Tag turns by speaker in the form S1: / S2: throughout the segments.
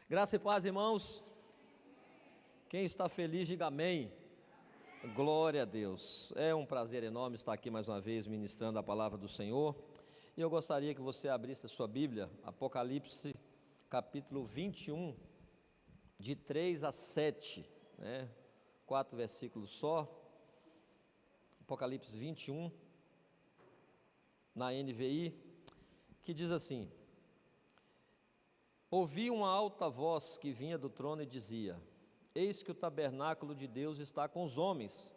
S1: Graça e paz, irmãos. Quem está feliz, diga amém. Glória a Deus. É um prazer enorme estar aqui mais uma vez ministrando a palavra do Senhor. E eu gostaria que você abrisse a sua Bíblia, Apocalipse, capítulo 21, de 3 a 7, 4 versículos só. Apocalipse 21, na NVI, que diz assim: ouvi uma alta voz que vinha do trono e dizia: eis que o tabernáculo de Deus está com os homens,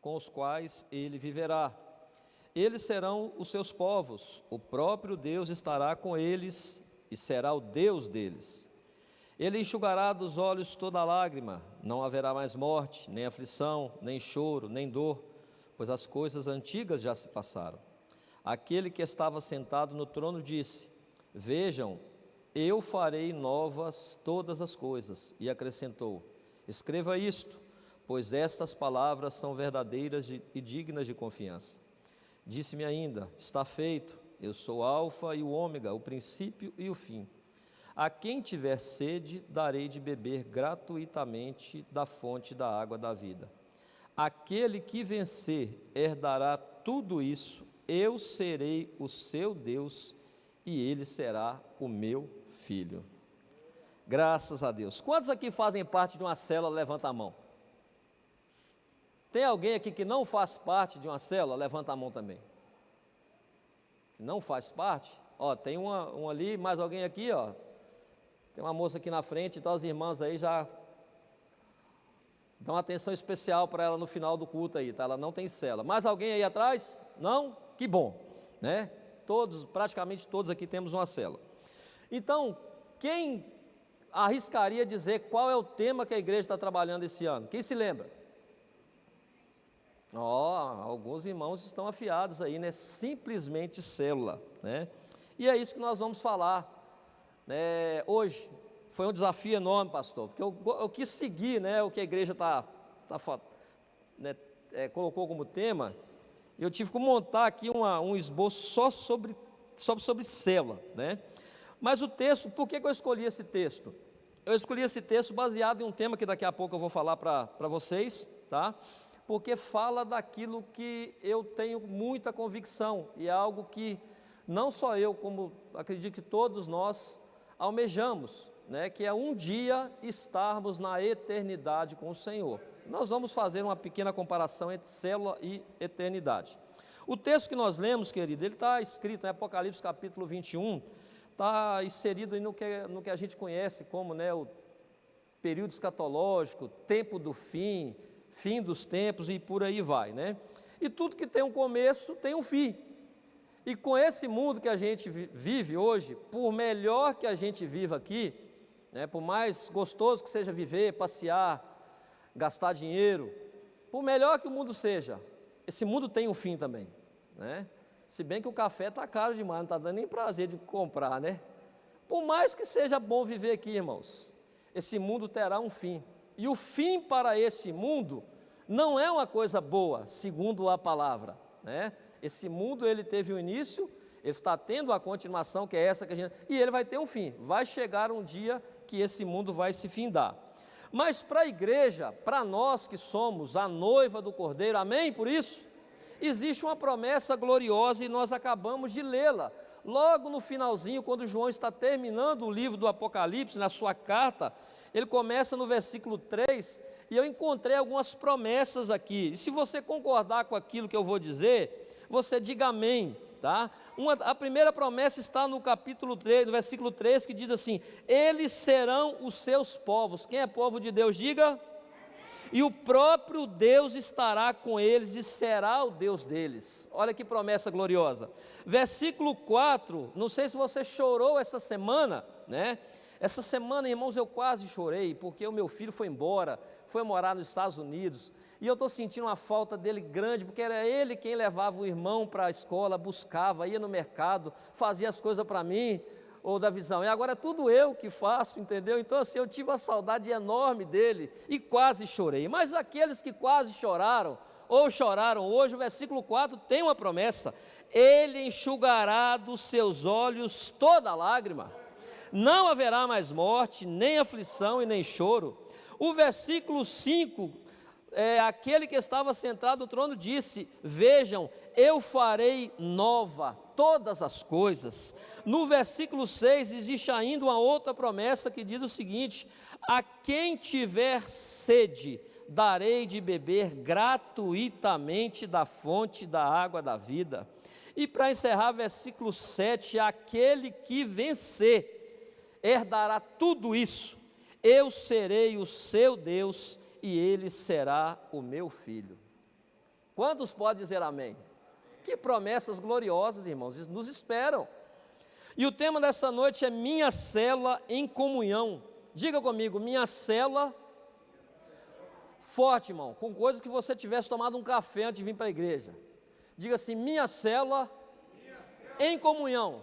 S1: com os quais ele viverá. Eles serão os seus povos, o próprio Deus estará com eles e será o Deus deles. Ele enxugará dos olhos toda lágrima, não haverá mais morte, nem aflição, nem choro, nem dor, pois as coisas antigas já se passaram. Aquele que estava sentado no trono disse: vejam, eu farei novas todas as coisas. E acrescentou: escreva isto, pois estas palavras são verdadeiras e dignas de confiança. Disse-me ainda: está feito, eu sou o Alfa e o Ômega, o princípio e o fim. A quem tiver sede, darei de beber gratuitamente da fonte da água da vida. Aquele que vencer herdará tudo isso, eu serei o seu Deus e ele será o meu filho. Graças a Deus. Quantos aqui fazem parte de uma célula? Levanta a mão. Tem alguém aqui que não faz parte de uma célula? Levanta a mão também. Não faz parte? Ó, tem um ali, mais alguém aqui, ó. Tem uma moça aqui na frente, então as irmãs aí já dão uma atenção especial para ela no final do culto aí, tá? Ela não tem célula. Mais alguém aí atrás? Não? Que bom, né? Todos, praticamente todos aqui temos uma célula. Então, quem arriscaria dizer qual é o tema que a igreja está trabalhando esse ano? Quem se lembra? Alguns irmãos estão afiados aí, né? Simplesmente célula, né? E é isso que nós vamos falar, né? Hoje. Foi um desafio enorme, pastor, porque eu quis seguir, né, o que a igreja colocou como tema. Eu tive que montar aqui um esboço só sobre célula, né? Mas o texto, por que eu escolhi esse texto? Eu escolhi esse texto baseado em um tema que daqui a pouco eu vou falar para vocês, tá? Porque fala daquilo que eu tenho muita convicção, e é algo que não só eu, como acredito que todos nós almejamos, né, que é um dia estarmos na eternidade com o Senhor. Nós vamos fazer uma pequena comparação entre célula e eternidade. O texto que nós lemos, querido, ele está escrito em Apocalipse capítulo 21, está inserido no que a gente conhece como, né, o período escatológico, tempo do fim, fim dos tempos e por aí vai, né? E tudo que tem um começo tem um fim. E com esse mundo que a gente vive hoje, por melhor que a gente viva aqui, né, por mais gostoso que seja viver, passear, gastar dinheiro, por melhor que o mundo seja, esse mundo tem um fim também, né? Se bem que o café está caro demais, não está dando nem prazer de comprar, né? Por mais que seja bom viver aqui, irmãos, esse mundo terá um fim. E o fim para esse mundo não é uma coisa boa, segundo a palavra, né? Esse mundo, ele teve um início, ele está tendo a continuação, que é essa que a gente... E ele vai ter um fim, vai chegar um dia que esse mundo vai se findar. Mas para a igreja, para nós que somos a noiva do Cordeiro, amém por isso? Existe uma promessa gloriosa e nós acabamos de lê-la. Logo no finalzinho, quando João está terminando o livro do Apocalipse, na sua carta, ele começa no versículo 3, e eu encontrei algumas promessas aqui. E se você concordar com aquilo que eu vou dizer, você diga amém, tá? A primeira promessa está no capítulo 3, no versículo 3, que diz assim: eles serão os seus povos. Quem é povo de Deus, diga. E o próprio Deus estará com eles e será o Deus deles. Olha que promessa gloriosa. Versículo 4, não sei se você chorou essa semana, né? Essa semana, irmãos, eu quase chorei, porque o meu filho foi embora, foi morar nos Estados Unidos, e eu estou sentindo uma falta dele grande, porque era ele quem levava o irmão para a escola, buscava, ia no mercado, fazia as coisas para mim, ou da visão, e agora é tudo eu que faço, entendeu? Então assim, eu tive uma saudade enorme dele, e quase chorei. Mas aqueles que quase choraram, ou choraram hoje, o versículo 4 tem uma promessa: ele enxugará dos seus olhos toda lágrima, não haverá mais morte, nem aflição e nem choro. O versículo 5, aquele que estava sentado no trono disse: vejam, eu farei nova todas as coisas. No versículo 6 existe ainda uma outra promessa que diz o seguinte: a quem tiver sede, darei de beber gratuitamente da fonte da água da vida. E para encerrar, versículo 7, aquele que vencer, herdará tudo isso, eu serei o seu Deus e ele será o meu filho. Quantos podem dizer amém? Que promessas gloriosas, irmãos, nos esperam. E o tema dessa noite é minha célula em comunhão. Diga comigo, minha célula forte, irmão, com coisas que você tivesse tomado um café antes de vir para a igreja. Diga assim, minha célula em comunhão,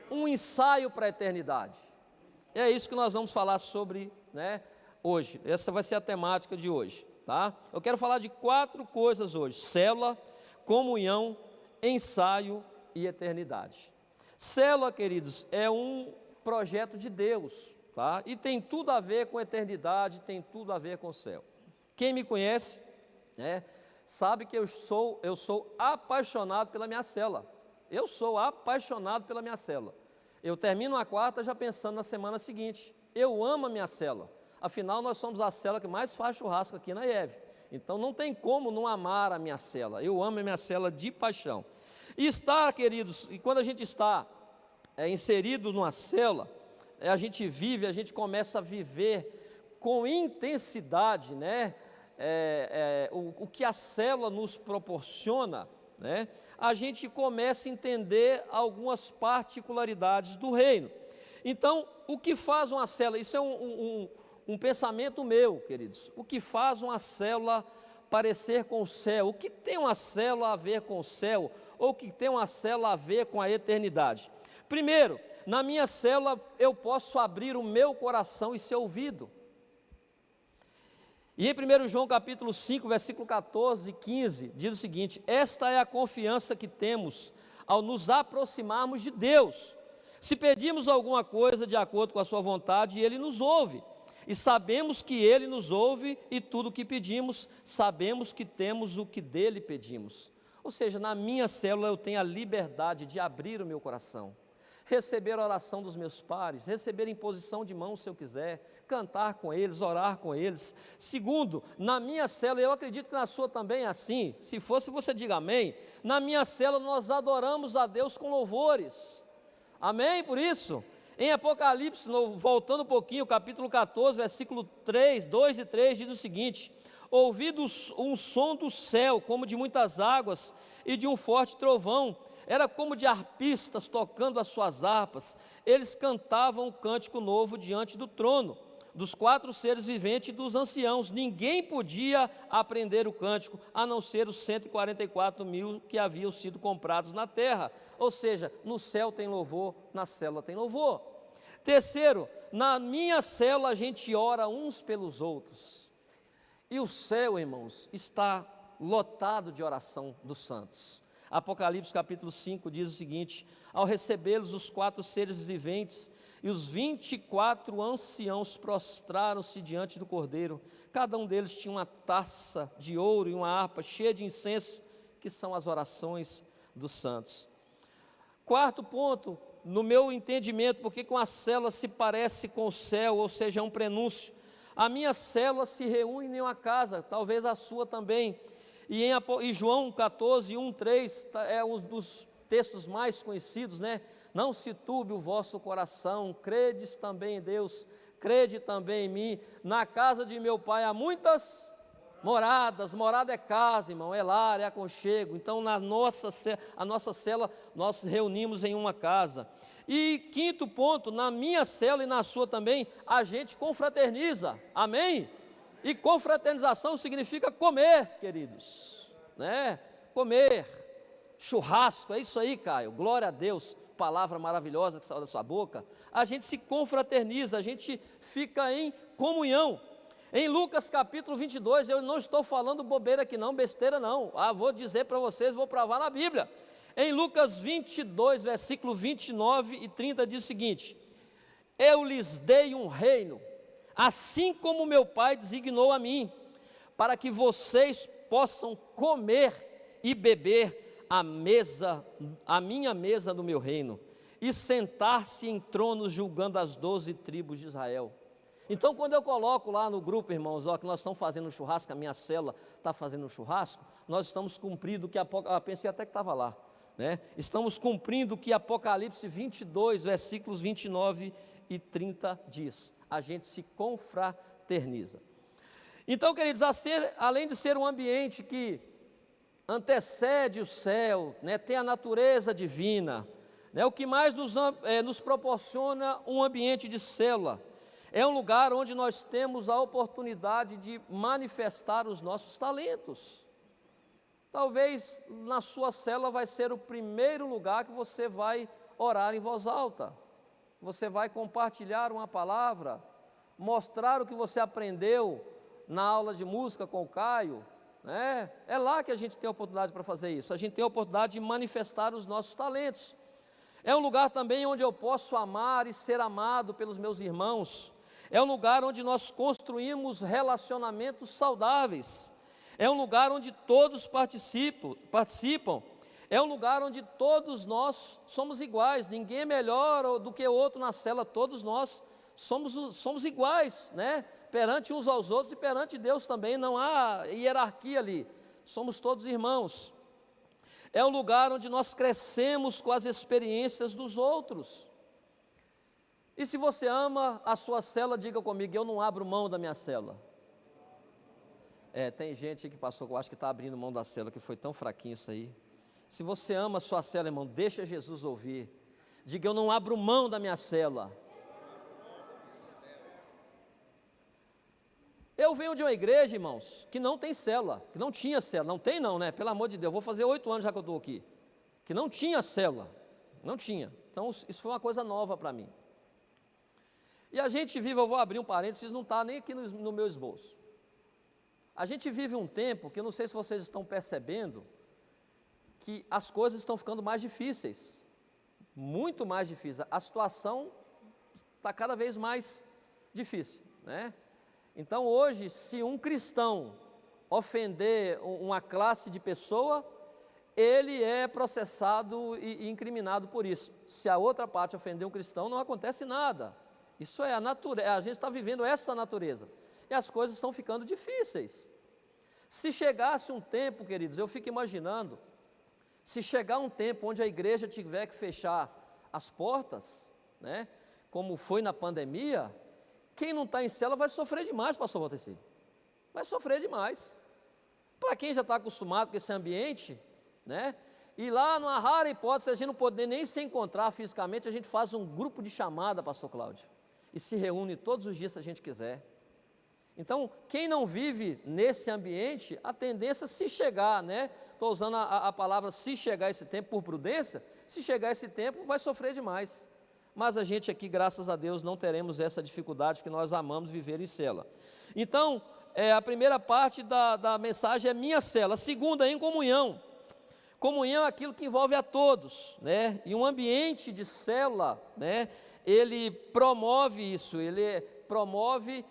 S1: um ensaio para a eternidade. É isso que nós vamos falar sobre, hoje. Essa vai ser a temática de hoje, tá? Eu quero falar de 4 coisas hoje: célula, comunhão, ensaio e eternidade. Célula, queridos, é um projeto de Deus, tá? E tem tudo a ver com a eternidade, tem tudo a ver com o céu. Quem me conhece, sabe que eu sou apaixonado pela minha célula. Eu sou apaixonado pela minha célula. Eu termino a quarta já pensando na semana seguinte. Eu amo a minha célula. Afinal, nós somos a célula que mais faz churrasco aqui na IEV. Então, não tem como não amar a minha célula. Eu amo a minha célula de paixão. E estar, queridos, e quando a gente está inserido numa célula, a gente vive, a gente começa a viver com intensidade, o que a célula nos proporciona, a gente começa a entender algumas particularidades do reino. Então, o que faz uma célula? Isso é um pensamento meu, queridos. O que faz uma célula parecer com o céu? O que tem uma célula a ver com o céu? Ou o que tem uma célula a ver com a eternidade? Primeiro, na minha célula eu posso abrir o meu coração e ser ouvido. E em 1 João capítulo 5, versículo 14 e 15, diz o seguinte: esta é a confiança que temos ao nos aproximarmos de Deus. Se pedimos alguma coisa de acordo com a sua vontade, Ele nos ouve. E sabemos que Ele nos ouve, e tudo o que pedimos, sabemos que temos o que dele pedimos. Ou seja, na minha célula eu tenho a liberdade de abrir o meu coração, receber a oração dos meus pares, receber imposição de mãos se eu quiser, cantar com eles, orar com eles. Segundo, na minha célula, eu acredito que na sua também é assim, se fosse você diga amém, na minha célula nós adoramos a Deus com louvores, amém por isso? Em Apocalipse, voltando um pouquinho, capítulo 14, versículo 3, 2 e 3, diz o seguinte: ouvi um som do céu, como de muitas águas, e de um forte trovão, era como de harpistas tocando as suas harpas. Eles cantavam um cântico novo diante do trono, dos 4 seres viventes e dos anciãos. Ninguém podia aprender o cântico, a não ser os 144 mil que haviam sido comprados na terra. Ou seja, no céu tem louvor, na célula tem louvor. Terceiro, na minha célula a gente ora uns pelos outros. E o céu, irmãos, está lotado de oração dos santos. Apocalipse capítulo 5 diz o seguinte: ao recebê-los os 4 seres viventes e os 24 anciãos prostraram-se diante do Cordeiro. Cada um deles tinha uma taça de ouro e uma harpa cheia de incenso, que são as orações dos santos. Quarto ponto, no meu entendimento, porque com a célula se parece com o céu, ou seja, é um prenúncio. A minha célula se reúne em uma casa, talvez a sua também. E em João 14, 1, 3, é um dos textos mais conhecidos, Não se turbe o vosso coração, credes também em Deus, crede também em mim. Na casa de meu pai há muitas moradas. Morada é casa, irmão, é lar, é aconchego. Então, a nossa célula, nós reunimos em uma casa. E quinto ponto, na minha célula e na sua também, a gente confraterniza, amém? E confraternização significa comer, queridos, Comer, churrasco, é isso aí, Caio, glória a Deus, palavra maravilhosa que saiu da sua boca. A gente se confraterniza, a gente fica em comunhão. Em Lucas capítulo 22, eu não estou falando bobeira aqui não, besteira não, vou dizer para vocês, vou provar na Bíblia. Em Lucas 22, versículo 29 e 30 diz o seguinte: eu lhes dei um reino, assim como meu Pai designou a mim, para que vocês possam comer e beber a minha mesa no meu reino, e sentar-se em tronos julgando as 12 tribos de Israel. Então, quando eu coloco lá no grupo, irmãos, ó, que nós estamos fazendo um churrasco, a minha célula está fazendo um churrasco, nós estamos cumprindo o que pensei até que estava lá, né? Estamos cumprindo o que Apocalipse 22, versículos 29 e 30 diz. A gente se confraterniza. Então, queridos, além de ser um ambiente que antecede o céu, né, tem a natureza divina, né, o que mais nos proporciona um ambiente de célula, é um lugar onde nós temos a oportunidade de manifestar os nossos talentos. Talvez na sua célula vai ser o primeiro lugar que você vai orar em voz alta, você vai compartilhar uma palavra, mostrar o que você aprendeu na aula de música com o Caio, né? É lá que a gente tem a oportunidade para fazer isso, a gente tem a oportunidade de manifestar os nossos talentos. É um lugar também onde eu posso amar e ser amado pelos meus irmãos, é um lugar onde nós construímos relacionamentos saudáveis, é um lugar onde todos participam, é um lugar onde todos nós somos iguais, ninguém é melhor do que o outro na cela, todos nós somos iguais, né? Perante uns aos outros e perante Deus também, não há hierarquia ali, somos todos irmãos. É um lugar onde nós crescemos com as experiências dos outros. E se você ama a sua célula, diga comigo, eu não abro mão da minha célula. Tem gente que passou, eu acho que está abrindo mão da célula, que foi tão fraquinho isso aí. Se você ama a sua célula, irmão, deixa Jesus ouvir. Diga, eu não abro mão da minha célula. Eu venho de uma igreja, irmãos, que não tem célula, que não tinha célula, não tem não, né? Pelo amor de Deus, vou fazer 8 anos já que eu estou aqui, que não tinha célula, não tinha. Então isso foi uma coisa nova para mim. E a gente vive, eu vou abrir um parênteses, não está nem aqui no meu esboço. A gente vive um tempo que eu não sei se vocês estão percebendo, que as coisas estão ficando mais difíceis, muito mais difíceis, a situação está cada vez mais difícil, né? Então hoje, se um cristão ofender uma classe de pessoa, ele é processado e incriminado por isso. Se a outra parte ofender um cristão, não acontece nada. Isso é a natureza, a gente está vivendo essa natureza. E as coisas estão ficando difíceis. Se chegasse um tempo, queridos, eu fico imaginando, se chegar um tempo onde a igreja tiver que fechar as portas, né, como foi na pandemia, quem não está em célula vai sofrer demais, pastor Valteci. Vai sofrer demais. Para quem já está acostumado com esse ambiente, né, e lá numa rara hipótese, a gente não poder nem se encontrar fisicamente, a gente faz um grupo de chamada, pastor Cláudio, e se reúne todos os dias se a gente quiser. Então, quem não vive nesse ambiente, a tendência, se chegar, né? Estou usando a palavra se chegar esse tempo por prudência, se chegar esse tempo vai sofrer demais. Mas a gente aqui, graças a Deus, não teremos essa dificuldade, porque nós amamos viver em cela. Então, a primeira parte da mensagem é minha cela. A segunda é em comunhão. Comunhão é aquilo que envolve a todos, né? E um ambiente de cela, né? Ele promove isso, ele promove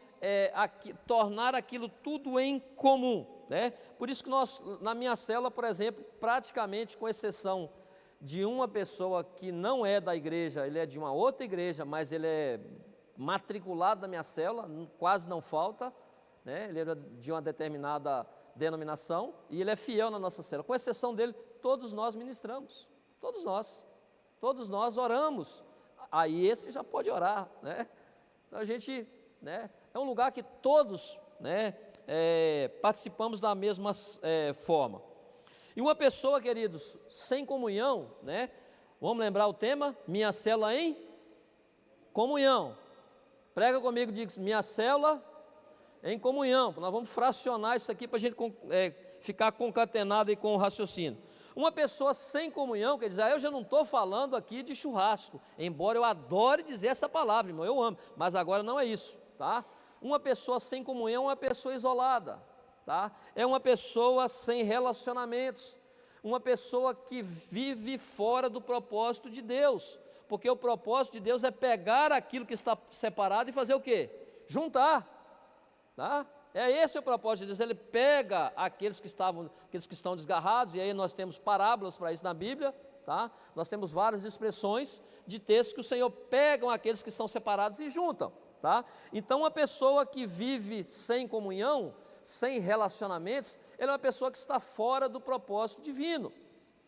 S1: tornar aquilo tudo em comum, né? Por isso que nós, na minha célula, por exemplo, praticamente com exceção de uma pessoa que não é da igreja, ele é de uma outra igreja, mas ele é matriculado na minha célula, quase não falta, né? Ele é de uma determinada denominação e ele é fiel na nossa célula. Com exceção dele, todos nós ministramos, todos nós oramos. Aí esse já pode orar, né? Então a gente, né, é um lugar que todos, né, participamos da mesma forma. E uma pessoa, queridos, sem comunhão, né, vamos lembrar o tema? Minha célula em comunhão. Prega comigo, diz, minha célula em comunhão. Nós vamos fracionar isso aqui para a gente ficar concatenado aí com o raciocínio. Uma pessoa sem comunhão, quer dizer, eu já não estou falando aqui de churrasco, embora eu adore dizer essa palavra, irmão, eu amo, mas agora não é isso, tá? Uma pessoa sem comunhão é uma pessoa isolada, tá? É uma pessoa sem relacionamentos, uma pessoa que vive fora do propósito de Deus, Porque o propósito de Deus é pegar aquilo que está separado e fazer o quê? Juntar, tá? É esse o propósito de Deus. Ele pega aqueles que estão desgarrados, e aí nós temos parábolas para isso na Bíblia, tá? Nós temos várias expressões de textos que o Senhor pega aqueles que estão separados e juntam, tá? Então, uma pessoa que vive sem comunhão, sem relacionamentos, ele é uma pessoa que está fora do propósito divino,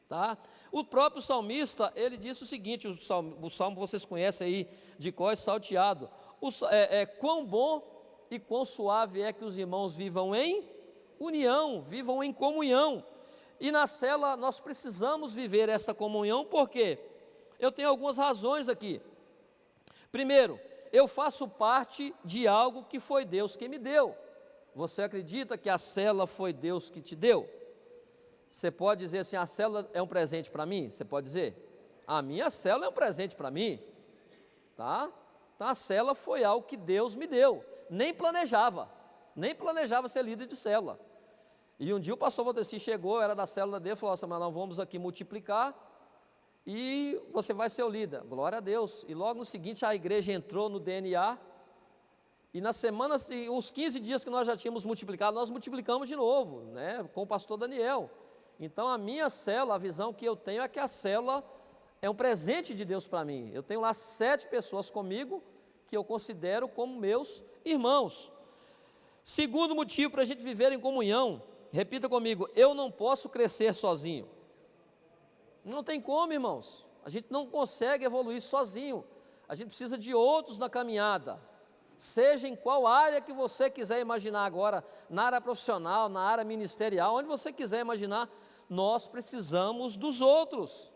S1: tá? O próprio salmista, ele disse o seguinte, o salmo vocês conhecem aí, de cor salteado, quão bom e quão suave é que os irmãos vivam em união, vivam em comunhão. E na célula nós precisamos viver essa comunhão, porque eu tenho algumas razões aqui. Primeiro, eu faço parte de algo que foi Deus que me deu. Você acredita que a célula foi Deus que te deu? Você pode dizer assim, a célula é um presente para mim? Você pode dizer? A minha célula é um presente para mim, tá? Então a célula foi algo que Deus me deu. Nem planejava ser líder de célula. E um dia o pastor Valdeci chegou, era da célula dele, falou assim, mas nós vamos aqui multiplicar e você vai ser o líder. Glória a Deus. E logo no seguinte a igreja entrou no DNA, e na semana, uns 15 dias que nós já tínhamos multiplicado, nós multiplicamos de novo, né, com o pastor Daniel. Então a minha célula, a visão que eu tenho é que a célula é um presente de Deus para mim. Eu tenho lá 7 pessoas comigo, que eu considero como meus irmãos. Segundo motivo para a gente viver em comunhão, repita comigo, eu não posso crescer sozinho. Não tem como, irmãos, a gente não consegue evoluir sozinho, a gente precisa de outros na caminhada, seja em qual área que você quiser imaginar agora, na área profissional, na área ministerial, onde você quiser imaginar, nós precisamos dos outros,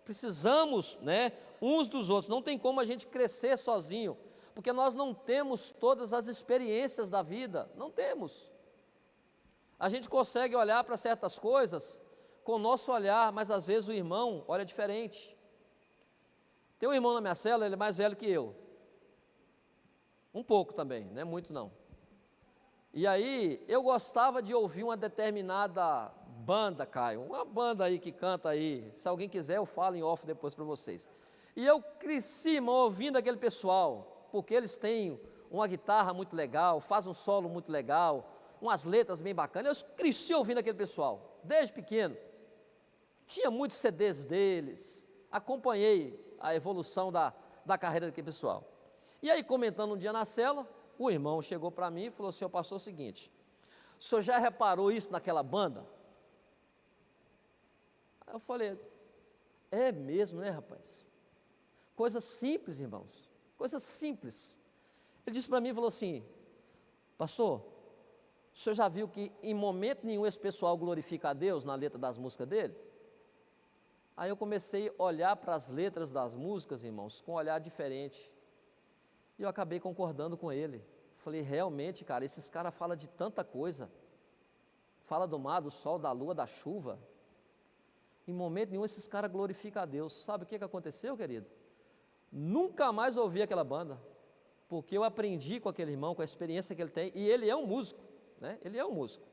S1: precisamos, né, uns dos outros, não tem como a gente crescer sozinho, porque nós não temos todas as experiências da vida, não temos. A gente consegue olhar para certas coisas com o nosso olhar, mas às vezes o irmão olha diferente. Tem um irmão na minha célula, ele é mais velho que eu. Um pouco também, não é muito não. E aí, eu gostava de ouvir uma determinada banda, Caio, uma banda aí que canta aí, se alguém quiser eu falo em off depois para vocês. E eu cresci, irmão, ouvindo aquele pessoal, porque eles têm uma guitarra muito legal, fazem um solo muito legal, umas letras bem bacanas. Eu cresci ouvindo aquele pessoal, desde pequeno. Tinha muitos CDs deles, acompanhei a evolução da carreira daquele pessoal. E aí, comentando um dia na célula, o irmão chegou para mim e falou assim, pastor, é o seguinte, o senhor já reparou isso naquela banda? Aí eu falei, é mesmo, né, rapaz? Coisa simples, irmãos, coisa simples. Ele disse para mim, falou assim, pastor, o senhor já viu que em momento nenhum esse pessoal glorifica a Deus na letra das músicas deles? Aí eu comecei a olhar para as letras das músicas, irmãos, com um olhar diferente. E eu acabei concordando com ele. Falei, realmente, cara, esses caras falam de tanta coisa. Fala do mar, do sol, da lua, da chuva. Em momento nenhum esses caras glorificam a Deus. Sabe o que aconteceu, querido? Nunca mais ouvi aquela banda. Porque eu aprendi com aquele irmão, com a experiência que ele tem. E ele é um músico, né? Ele é um músico.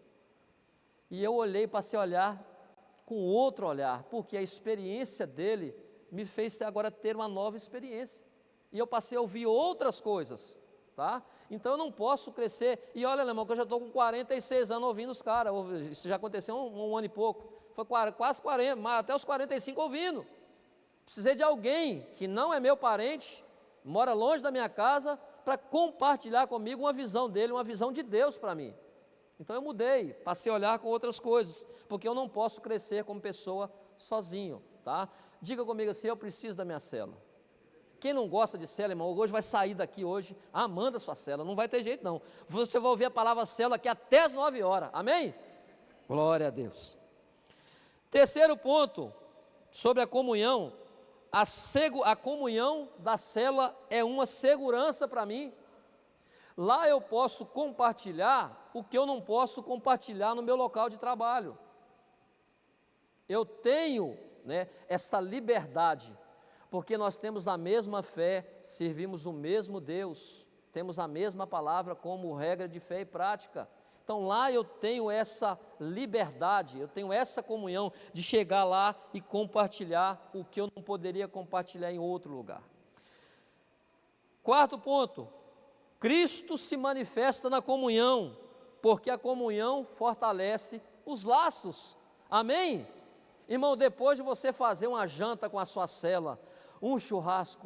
S1: E eu olhei, passei a olhar com outro olhar. Porque a experiência dele me fez agora ter uma nova experiência. E eu passei a ouvir outras coisas, tá? Então eu não posso crescer, e olha, irmão, que eu já estou com 46 anos ouvindo os caras, isso já aconteceu um ano e pouco, foi quase 40, mas até os 45 ouvindo. Precisei de alguém que não é meu parente, mora longe da minha casa, para compartilhar comigo uma visão dele, uma visão de Deus para mim. Então eu mudei, passei a olhar com outras coisas, porque eu não posso crescer como pessoa sozinho, tá? Diga comigo assim, eu preciso da minha célula. Quem não gosta de célula, irmão, hoje vai sair daqui hoje amando a sua célula, não vai ter jeito não. Você vai ouvir a palavra célula aqui até as 9 horas, amém? Glória a Deus. Terceiro ponto, sobre a comunhão, a comunhão da célula é uma segurança para mim. Lá eu posso compartilhar o que eu não posso compartilhar no meu local de trabalho. Eu tenho, né, essa liberdade, porque nós temos a mesma fé, servimos o mesmo Deus, temos a mesma palavra como regra de fé e prática. Então lá eu tenho essa liberdade, eu tenho essa comunhão de chegar lá e compartilhar o que eu não poderia compartilhar em outro lugar. Quarto ponto, Cristo se manifesta na comunhão, porque a comunhão fortalece os laços. Amém? Irmão, depois de você fazer uma janta com a sua célula, um churrasco,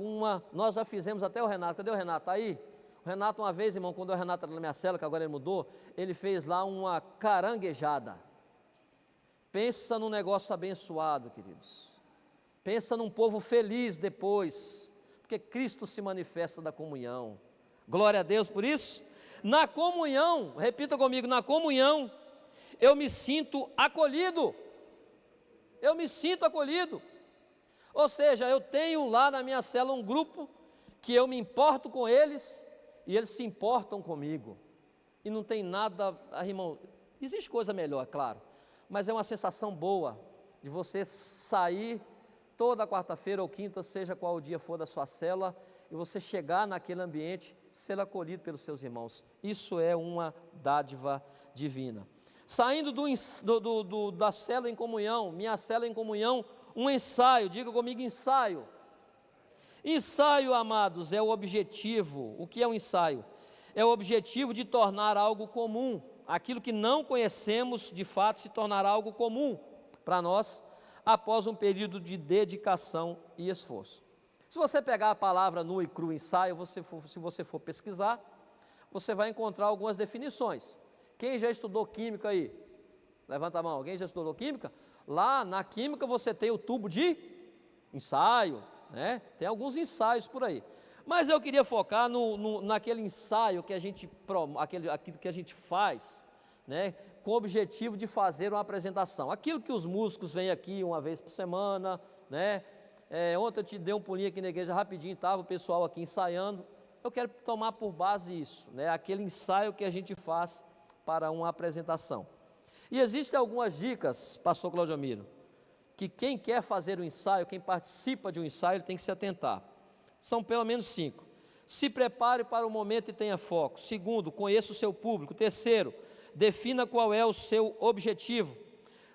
S1: nós já fizemos até o Renato. Cadê o Renato? Está aí? O Renato, uma vez, irmão, quando o Renato era na minha célula, que agora ele mudou, ele fez lá uma caranguejada. Pensa num negócio abençoado, queridos. Pensa num povo feliz depois, porque Cristo se manifesta da comunhão. Glória a Deus por isso. Na comunhão, repita comigo, na comunhão, eu me sinto acolhido. Eu me sinto acolhido. Ou seja, eu tenho lá na minha célula um grupo que eu me importo com eles e eles se importam comigo. E não tem nada, irmão, existe coisa melhor, claro, mas é uma sensação boa de você sair toda quarta-feira ou quinta, seja qual o dia for da sua célula, e você chegar naquele ambiente, ser acolhido pelos seus irmãos. Isso é uma dádiva divina. Saindo da célula em comunhão, minha célula em comunhão, um ensaio, diga comigo, ensaio. Ensaio, amados, é o objetivo. O que é um ensaio? É o objetivo de tornar algo comum. Aquilo que não conhecemos, de fato, se tornará algo comum para nós, após um período de dedicação e esforço. Se você pegar a palavra nu e cru ensaio, se você for pesquisar, você vai encontrar algumas definições. Quem já estudou química aí? Levanta a mão. Alguém já estudou química? Lá na química você tem o tubo de ensaio, né? Tem alguns ensaios por aí. Mas eu queria focar naquele ensaio que a gente aquilo que a gente faz, né? Com o objetivo de fazer uma apresentação. Aquilo que os músicos vêm aqui uma vez por semana, né? Ontem eu te dei um pulinho aqui na igreja rapidinho, estava o pessoal aqui ensaiando. Eu quero tomar por base isso, né? Aquele ensaio que a gente faz para uma apresentação. E existem algumas dicas, pastor Claudio Miro, que quem quer fazer um ensaio, quem participa de um ensaio, ele tem que se atentar. São pelo menos 5. Se prepare para o momento e tenha foco. Segundo, conheça o seu público. Terceiro, defina qual é o seu objetivo.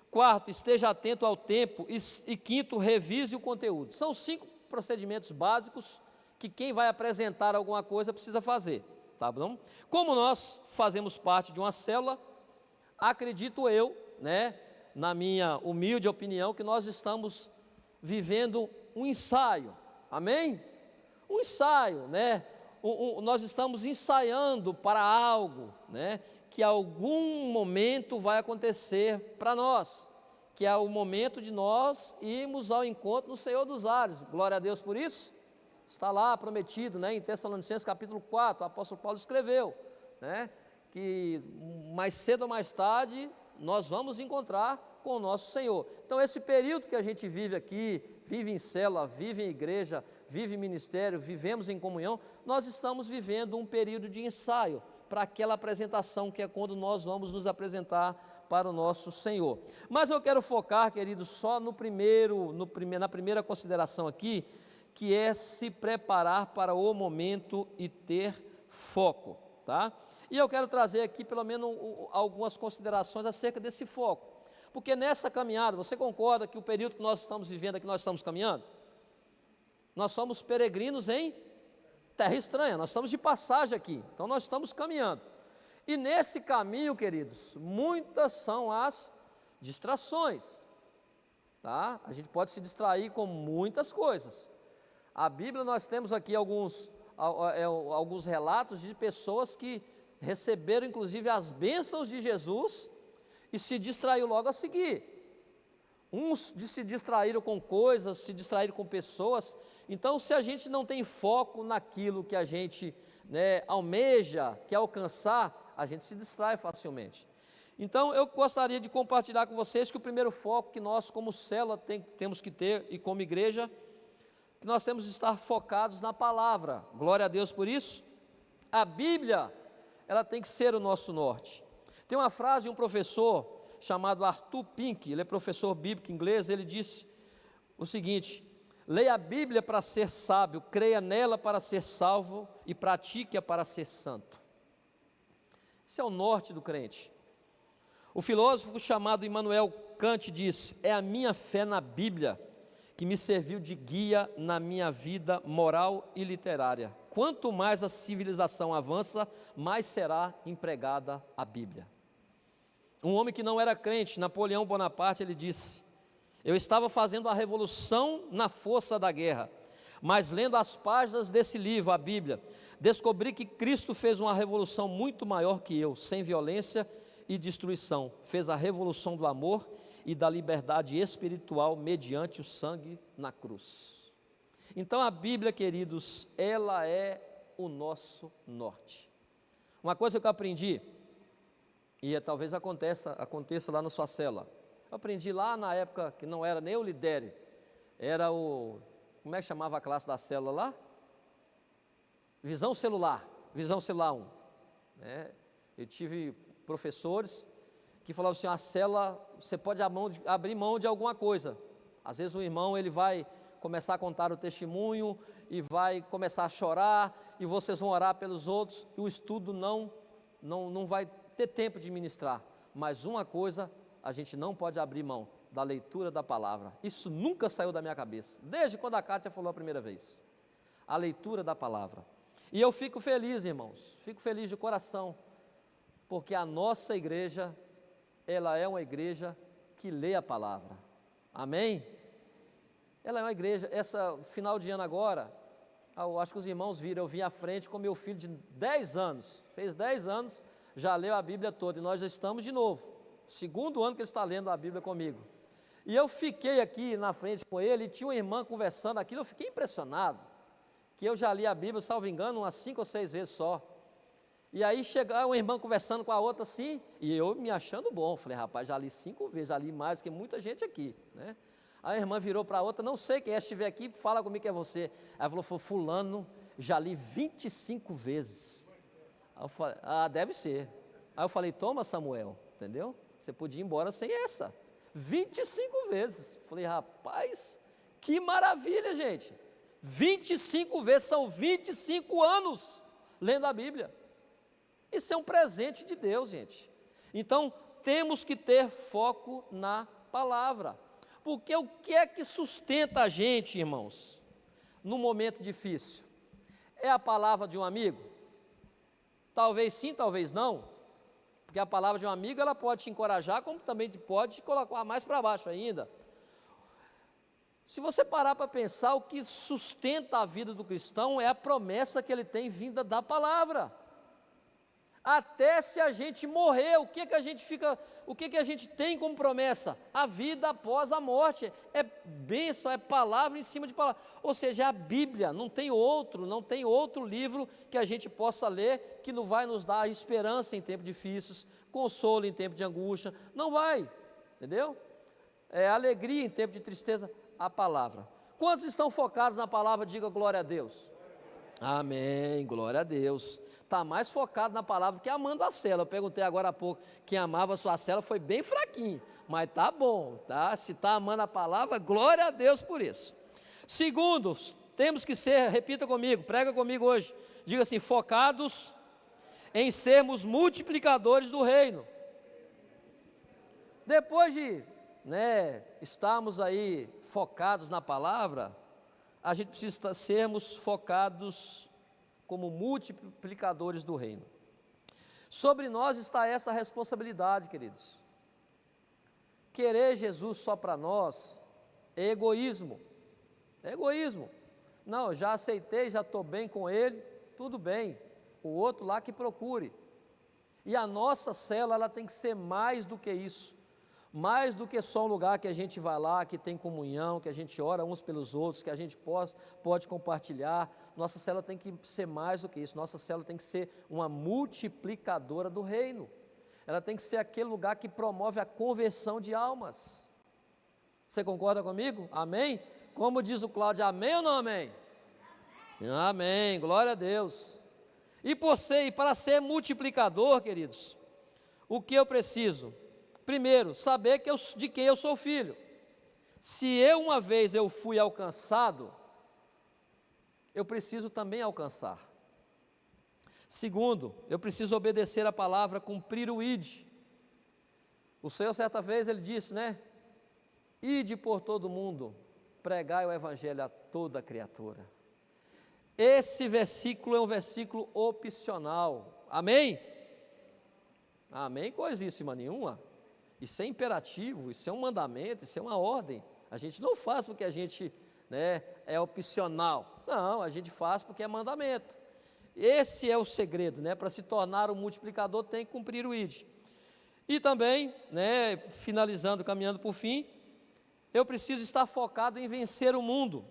S1: Quarto, esteja atento ao tempo. E quinto, revise o conteúdo. São 5 procedimentos básicos que quem vai apresentar alguma coisa precisa fazer, tá bom? Como nós fazemos parte de uma célula, acredito eu, né, na minha humilde opinião, que nós estamos vivendo um ensaio, amém? Um ensaio, né? Nós estamos ensaiando para algo, né? Que algum momento vai acontecer para nós, que é o momento de nós irmos ao encontro do Senhor dos Ares. Glória a Deus por isso. Está lá prometido, né? Em Tessalonicenses capítulo 4, o apóstolo Paulo escreveu, né? Que mais cedo ou mais tarde nós vamos encontrar com o nosso Senhor. Então esse período que a gente vive aqui, vive em célula, vive em igreja, vive em ministério, vivemos em comunhão, nós estamos vivendo um período de ensaio para aquela apresentação que é quando nós vamos nos apresentar para o nosso Senhor. Mas eu quero focar, queridos, só na primeira consideração aqui, que é se preparar para o momento e ter foco, tá? E eu quero trazer aqui pelo menos algumas considerações acerca desse foco, porque nessa caminhada, você concorda que o período que nós estamos vivendo aqui, nós estamos caminhando? Nós somos peregrinos em terra estranha, nós estamos de passagem aqui, então nós estamos caminhando. E nesse caminho, queridos, muitas são as distrações, tá? A gente pode se distrair com muitas coisas. A Bíblia, nós temos aqui alguns relatos de pessoas que receberam inclusive as bênçãos de Jesus e se distraiu logo a seguir. Uns se distraíram com coisas, se distraíram com pessoas. Então, se a gente não tem foco naquilo que a gente, né, almeja, quer alcançar, a gente se distrai facilmente. Então, eu gostaria de compartilhar com vocês que o primeiro foco que nós, como célula, temos que ter, e como igreja, que nós temos de estar focados na palavra. Glória a Deus por isso. A Bíblia, ela tem que ser o nosso norte. Tem uma frase de um professor chamado Arthur Pink, ele é professor bíblico inglês, ele disse o seguinte: leia a Bíblia para ser sábio, creia nela para ser salvo e pratique-a para ser santo. Esse é o norte do crente. O filósofo chamado Immanuel Kant disse: é a minha fé na Bíblia que me serviu de guia na minha vida moral e literária. Quanto mais a civilização avança, mais será empregada a Bíblia. Um homem que não era crente, Napoleão Bonaparte, ele disse: eu estava fazendo a revolução na força da guerra, mas lendo as páginas desse livro, a Bíblia, descobri que Cristo fez uma revolução muito maior que eu, sem violência e destruição. Fez a revolução do amor e da liberdade espiritual mediante o sangue na cruz. Então a Bíblia, queridos, ela é o nosso norte. Uma coisa que eu aprendi, e talvez aconteça lá na sua célula, eu aprendi lá na época que não era nem o lidere, era como é que chamava a classe da célula lá? Visão celular 1. Eu tive professores que falavam assim: a célula, você pode abrir mão de alguma coisa. Às vezes o irmão ele vai começar a contar o testemunho e vai começar a chorar, e vocês vão orar pelos outros, e o estudo não vai ter tempo de ministrar. Mas uma coisa, a gente não pode abrir mão: da leitura da palavra. Isso nunca saiu da minha cabeça, desde quando a Kátia falou a primeira vez. A leitura da palavra. E eu fico feliz, irmãos, fico feliz de coração, porque a nossa igreja, ela é uma igreja que lê a palavra. Amém? Ela é uma igreja, essa final de ano agora, eu acho que os irmãos viram, eu vim à frente com meu filho de 10 anos, fez 10 anos, já leu a Bíblia toda, e nós já estamos de novo, segundo ano que ele está lendo a Bíblia comigo. E eu fiquei aqui na frente com ele, e tinha uma irmã conversando aquilo, eu fiquei impressionado, que eu já li a Bíblia, salvo engano, umas 5 ou 6 vezes só. E aí chegava uma irmã conversando com a outra assim, e eu me achando bom, falei: rapaz, já li 5 vezes, já li mais que muita gente aqui, né? Aí a irmã virou para a outra: não sei quem é, se estiver aqui, fala comigo que é você. Aí falou: fulano, já li 25 vezes. Aí eu falei: deve ser. Aí eu falei: toma, Samuel, entendeu? Você podia ir embora sem essa, 25 vezes. Falei: rapaz, que maravilha, gente, 25 vezes, são 25 anos lendo a Bíblia. Isso é um presente de Deus, gente. Então, temos que ter foco na palavra, porque o que é que sustenta a gente, irmãos, no momento difícil? É a palavra de um amigo? Talvez sim, talvez não, porque a palavra de um amigo, ela pode te encorajar, como também pode te colocar mais para baixo ainda. Se você parar para pensar, o que sustenta a vida do cristão é a promessa que ele tem vinda da palavra. Até se a gente morrer, o que que a gente tem como promessa? A vida após a morte. É bênção, é palavra em cima de palavra. Ou seja, a Bíblia, não tem outro livro que a gente possa ler que não vai nos dar esperança em tempos difíceis, consolo em tempo de angústia, não vai, entendeu? Alegria em tempo de tristeza, a palavra. Quantos estão focados na palavra? Diga glória a Deus. Amém, glória a Deus. Está mais focado na palavra que amando a célula. Eu perguntei agora há pouco, quem amava a sua célula foi bem fraquinho, mas tá bom, tá? Se está amando a palavra, glória a Deus por isso. Segundo, temos que ser, repita comigo, prega comigo hoje, diga assim: focados em sermos multiplicadores do reino. Depois de estarmos aí focados na palavra, a gente precisa sermos focados como multiplicadores do reino. Sobre nós está essa responsabilidade, queridos. Querer Jesus só para nós é egoísmo. É egoísmo. Não, já aceitei, já estou bem com ele, tudo bem. O outro lá que procure. E a nossa célula, ela tem que ser mais do que isso. Mais do que só um lugar que a gente vai lá, que tem comunhão, que a gente ora uns pelos outros, que a gente pode compartilhar. Nossa célula tem que ser mais do que isso. Nossa célula tem que ser uma multiplicadora do reino. Ela tem que ser aquele lugar que promove a conversão de almas. Você concorda comigo? Amém? Como diz o Cláudio, amém ou não amém? Amém, glória a Deus. E para ser multiplicador, queridos, o que eu preciso? Primeiro, saber de quem eu sou filho. Se uma vez eu fui alcançado, eu preciso também alcançar. Segundo, eu preciso obedecer a palavra, cumprir o ID. O Senhor, certa vez, Ele disse, né? Ide por todo mundo, pregai o evangelho a toda criatura. Esse versículo é um versículo opcional. Amém? Amém? Coisíssima nenhuma. Isso é imperativo, isso é um mandamento, isso é uma ordem. A gente não faz porque a gente, né, é opcional. Não, a gente faz porque é mandamento. Esse é o segredo, né? Para se tornar um multiplicador tem que cumprir o ID. E também, né, finalizando, caminhando por fim, eu preciso estar focado em vencer o mundo.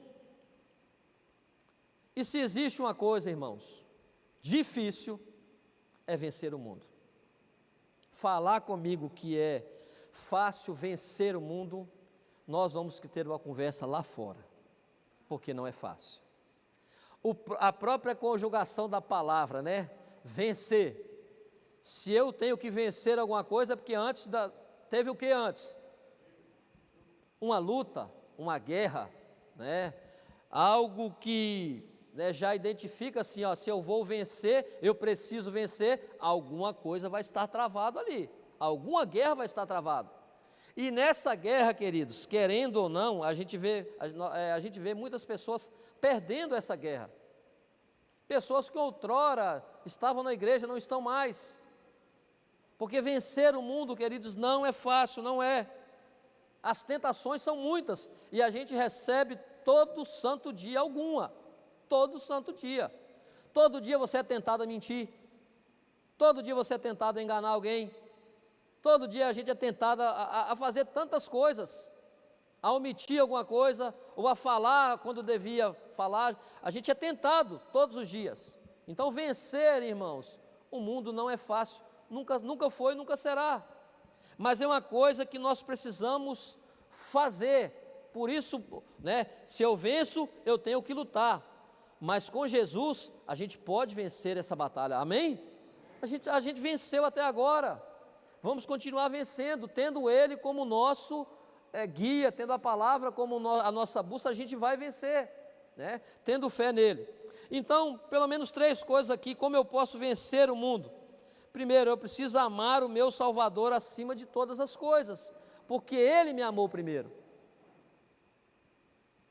S1: E se existe uma coisa, irmãos, difícil, é vencer o mundo. Falar comigo que é fácil vencer o mundo, nós vamos ter uma conversa lá fora, porque não é fácil. A própria conjugação da palavra, né? Vencer. Se eu tenho que vencer alguma coisa, é porque teve o que antes? Uma luta, uma guerra, né? Algo que, né, já identifica assim, ó, se eu vou vencer, eu preciso vencer, alguma coisa vai estar travado ali, alguma guerra vai estar travada. E nessa guerra, queridos, querendo ou não, a gente vê muitas pessoas perdendo essa guerra. Pessoas que outrora estavam na igreja não estão mais. Porque vencer o mundo, queridos, não é fácil, não é. As tentações são muitas e a gente recebe todo santo dia alguma. Todo santo dia. Todo dia você é tentado a mentir. Todo dia você é tentado a enganar alguém. Todo dia a gente é tentado a fazer tantas coisas, a omitir alguma coisa, ou a falar quando devia falar. A gente é tentado todos os dias. Então vencer, irmãos, o mundo não é fácil, nunca foi, nunca será. Mas é uma coisa que nós precisamos fazer. Por isso, né, se eu venço, eu tenho que lutar. Mas com Jesus, a gente pode vencer essa batalha, amém? A gente venceu até agora. Vamos continuar vencendo, tendo Ele como nosso guia, tendo a palavra como a nossa bússola, a gente vai vencer, né? Tendo fé nele. Então, pelo menos 3 coisas aqui, como eu posso vencer o mundo? Primeiro, eu preciso amar o meu Salvador acima de todas as coisas, porque Ele me amou primeiro.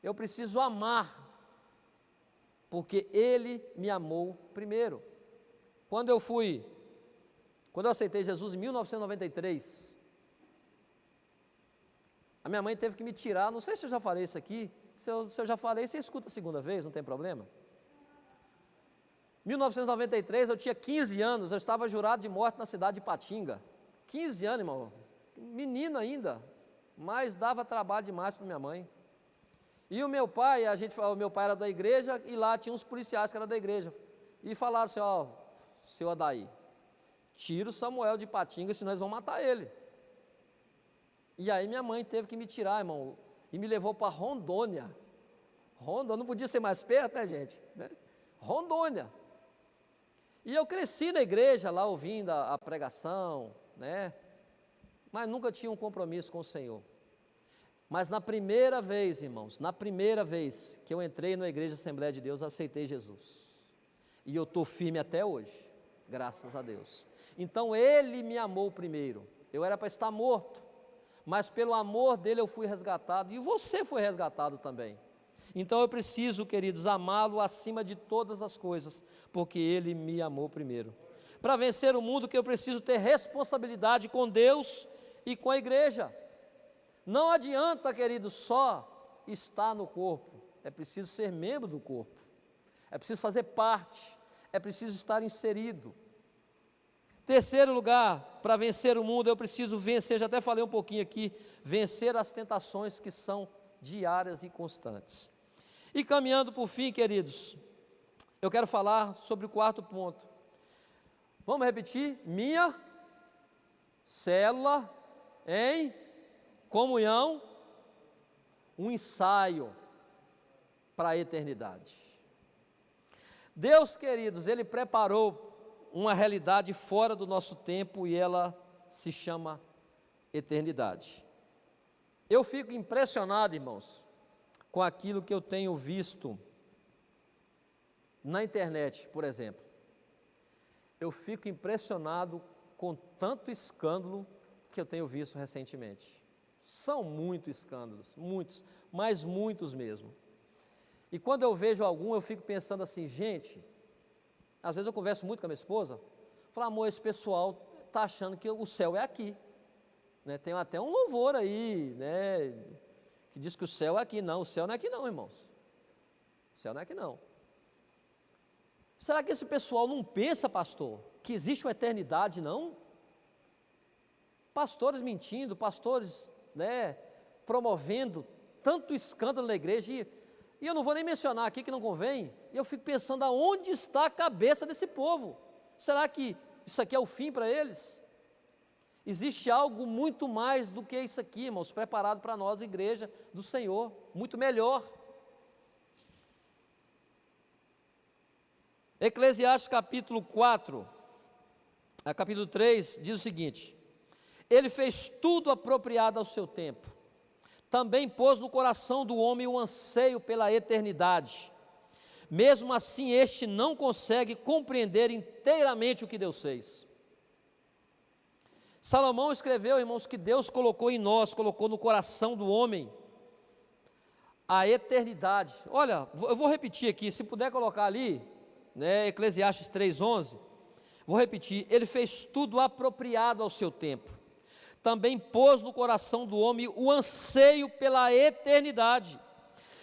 S1: Eu preciso amar, porque Ele me amou primeiro. Quando eu aceitei Jesus em 1993, a minha mãe teve que me tirar, não sei se eu já falei isso aqui, se eu já falei, você escuta a segunda vez, não tem problema. 1993, eu tinha 15 anos, eu estava jurado de morte na cidade de Ipatinga. 15 anos, irmão, menino ainda, mas dava trabalho demais para minha mãe. E o meu pai, o meu pai era da igreja, e lá tinha uns policiais que eram da igreja, e falaram assim, ó, seu Adair, tira o Samuel de Ipatinga, senão eles vão matar ele. E aí minha mãe teve que me tirar, irmão, e me levou para Rondônia. Rondônia, não podia ser mais perto, né, gente? Né? Rondônia. E eu cresci na igreja, lá ouvindo a pregação, né? Mas nunca tinha um compromisso com o Senhor. Mas na primeira vez, irmãos, na primeira vez que eu entrei na igreja Assembleia de Deus, aceitei Jesus. E eu estou firme até hoje, graças a Deus. Então Ele me amou primeiro. Eu era para estar morto, mas pelo amor dEle eu fui resgatado, e você foi resgatado também. Então eu preciso, queridos, amá-lo acima de todas as coisas, porque Ele me amou primeiro. Para vencer o mundo, que eu preciso ter responsabilidade com Deus e com a igreja. Não adianta, queridos, só estar no corpo, é preciso ser membro do corpo, é preciso fazer parte, é preciso estar inserido. Terceiro lugar, para vencer o mundo, eu preciso vencer, já até falei um pouquinho aqui, vencer as tentações que são diárias e constantes. E caminhando por fim, queridos, eu quero falar sobre o 4º ponto. Vamos repetir? Minha célula em comunhão, um ensaio para a eternidade. Deus, queridos, Ele preparou uma realidade fora do nosso tempo e ela se chama eternidade. Eu fico impressionado, irmãos, com aquilo que eu tenho visto na internet, por exemplo. Eu fico impressionado com tanto escândalo que eu tenho visto recentemente. São muitos escândalos, muitos, mas muitos mesmo. E quando eu vejo algum, eu fico pensando assim, gente, às vezes eu converso muito com a minha esposa, falo, amor, esse pessoal está achando que o céu é aqui, né? Tem até um louvor aí, né, que diz que o céu é aqui. Não, o céu não é aqui não, irmãos, o céu não é aqui não. Será que esse pessoal não pensa, pastor, que existe uma eternidade, não? Pastores mentindo, pastores, né, promovendo tanto escândalo na igreja, e eu não vou nem mencionar aqui que não convém, e eu fico pensando aonde está a cabeça desse povo. Será que isso aqui é o fim para eles? Existe algo muito mais do que isso aqui, irmãos, preparado para nós, igreja do Senhor, muito melhor. Eclesiastes capítulo 4, capítulo 3, diz o seguinte: ele fez tudo apropriado ao seu tempo, também pôs no coração do homem o anseio pela eternidade, mesmo assim este não consegue compreender inteiramente o que Deus fez. Salomão escreveu, irmãos, que Deus colocou em nós, colocou no coração do homem a eternidade. Olha, eu vou repetir aqui, se puder colocar ali, né, Eclesiastes 3:11, vou repetir, ele fez tudo apropriado ao seu tempo, também pôs no coração do homem o anseio pela eternidade,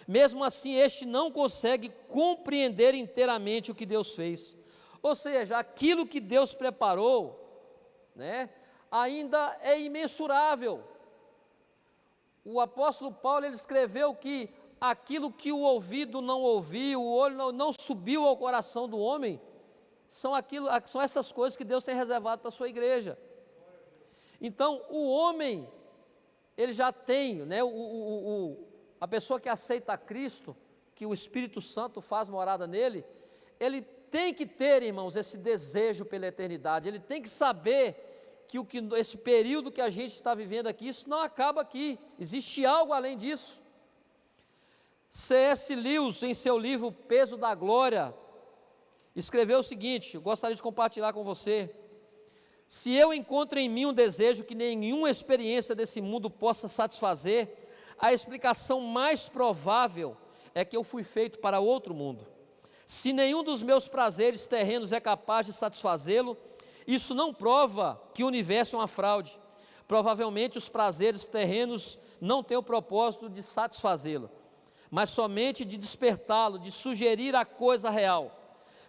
S1: mesmo assim este não consegue compreender inteiramente o que Deus fez. Ou seja, aquilo que Deus preparou, né, ainda é imensurável. O apóstolo Paulo, ele escreveu que aquilo que o ouvido não ouviu, o olho não subiu ao coração do homem, são essas coisas que Deus tem reservado para a sua igreja. Então, o homem, ele já tem, né, a pessoa que aceita a Cristo, que o Espírito Santo faz morada nele, ele tem que ter, irmãos, esse desejo pela eternidade, ele tem que saber que esse período que a gente está vivendo aqui, isso não acaba aqui, existe algo além disso. C.S. Lewis, em seu livro Peso da Glória, escreveu o seguinte, eu gostaria de compartilhar com você: se eu encontro em mim um desejo que nenhuma experiência desse mundo possa satisfazer, a explicação mais provável é que eu fui feito para outro mundo. Se nenhum dos meus prazeres terrenos é capaz de satisfazê-lo, isso não prova que o universo é uma fraude. Provavelmente os prazeres terrenos não têm o propósito de satisfazê-lo, mas somente de despertá-lo, de sugerir a coisa real.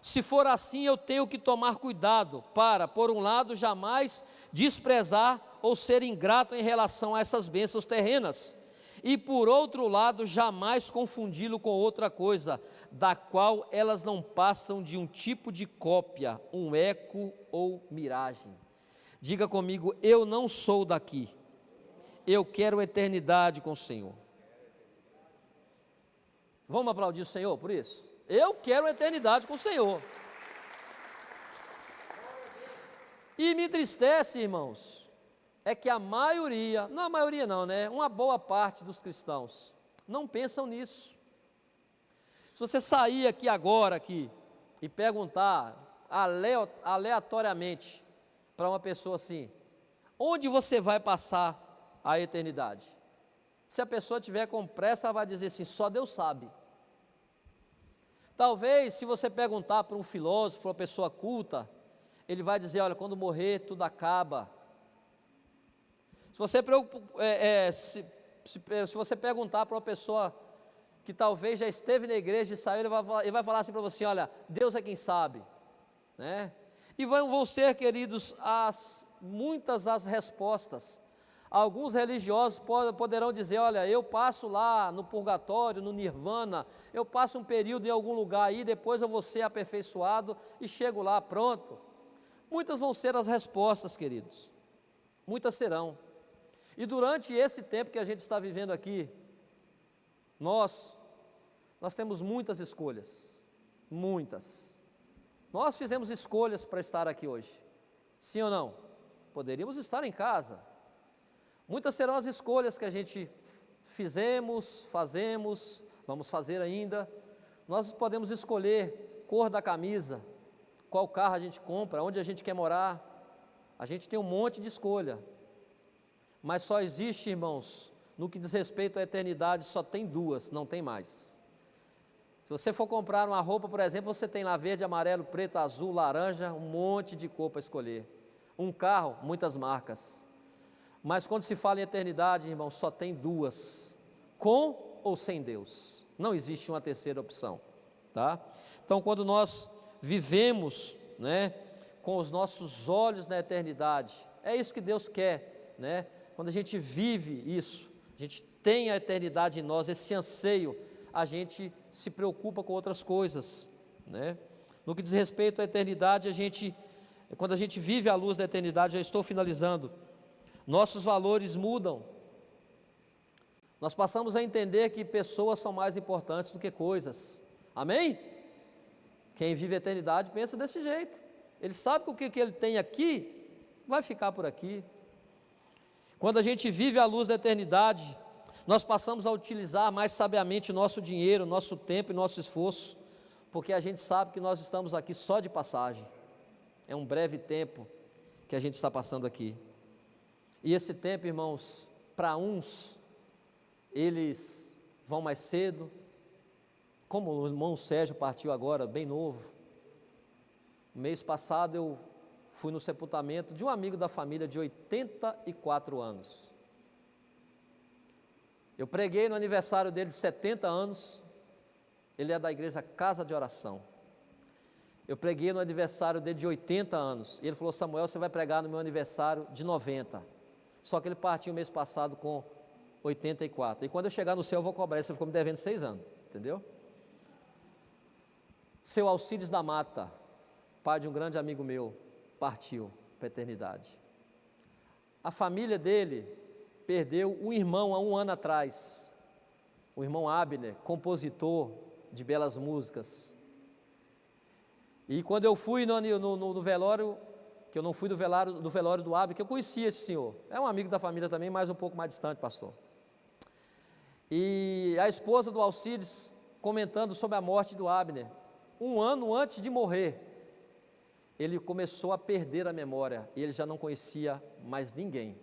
S1: Se for assim, eu tenho que tomar cuidado para, por um lado, jamais desprezar ou ser ingrato em relação a essas bênçãos terrenas, e por outro lado, jamais confundi-lo com outra coisa, da qual elas não passam de um tipo de cópia, um eco ou miragem. Diga comigo: eu não sou daqui, eu quero eternidade com o Senhor. Vamos aplaudir o Senhor por isso? Eu quero eternidade com o Senhor. E me entristece, irmãos, é que a maioria, não a maioria não, né? Uma boa parte dos cristãos não pensam nisso. Se você sair aqui agora e perguntar aleatoriamente para uma pessoa assim, onde você vai passar a eternidade? Se a pessoa tiver com pressa, ela vai dizer assim, só Deus sabe. Talvez, se você perguntar para um filósofo, uma pessoa culta, ele vai dizer, olha, quando morrer, tudo acaba. Se você perguntar para uma pessoa que talvez já esteve na igreja e saiu, ele vai falar assim para você, olha, Deus é quem sabe, né? E vão ser, queridos, muitas as respostas. Alguns religiosos poderão dizer, olha, eu passo lá no purgatório, no nirvana, eu passo um período em algum lugar aí, depois eu vou ser aperfeiçoado e chego lá, pronto. Muitas vão ser as respostas, queridos, muitas serão. E durante esse tempo que a gente está vivendo aqui, nós temos muitas escolhas, muitas. Nós fizemos escolhas para estar aqui hoje, sim ou não? Poderíamos estar em casa. Muitas serão as escolhas que a gente fazemos, vamos fazer ainda. Nós podemos escolher cor da camisa, qual carro a gente compra, onde a gente quer morar. A gente tem um monte de escolha. Mas só existe, irmãos, no que diz respeito à eternidade, só tem duas, não tem mais. Se você for comprar uma roupa, por exemplo, você tem lá verde, amarelo, preto, azul, laranja, um monte de cor para escolher. Um carro, muitas marcas. Mas quando se fala em eternidade, irmão, só tem duas, com ou sem Deus. Não existe uma terceira opção, tá? Então, quando nós vivemos, né, com os nossos olhos na eternidade, é isso que Deus quer, né? Quando a gente vive isso, a gente tem a eternidade em nós, esse anseio, a gente se preocupa com outras coisas, né? No que diz respeito à eternidade, quando a gente vive à luz da eternidade, já estou finalizando, nossos valores mudam. Nós passamos a entender que pessoas são mais importantes do que coisas. Amém? Quem vive a eternidade pensa desse jeito. Ele sabe que o que ele tem aqui vai ficar por aqui. Quando a gente vive à luz da eternidade, nós passamos a utilizar mais sabiamente o nosso dinheiro, nosso tempo e nosso esforço, porque a gente sabe que nós estamos aqui só de passagem. É um breve tempo que a gente está passando aqui. E esse tempo, irmãos, para uns, eles vão mais cedo, como o irmão Sérgio partiu agora, bem novo. Mês passado eu fui no sepultamento de um amigo da família de 84 anos. Eu preguei no aniversário dele de 70 anos, ele é da igreja Casa de Oração. Eu preguei no aniversário dele de 80 anos, e ele falou: Samuel, você vai pregar no meu aniversário de 90. Só que ele partiu mês passado com 84. E quando eu chegar no céu eu vou cobrar, você ficou me devendo 6 anos, entendeu? Seu Alcides da Mata, pai de um grande amigo meu, partiu para a eternidade. A família dele perdeu um irmão há um ano atrás, o irmão Abner, compositor de belas músicas. E quando eu fui no velório, que eu não fui do velório do Abner, que eu conhecia esse senhor, é um amigo da família também, mas um pouco mais distante, pastor. E a esposa do Alcides comentando sobre a morte do Abner, um ano antes de morrer, ele começou a perder a memória, e ele já não conhecia mais ninguém.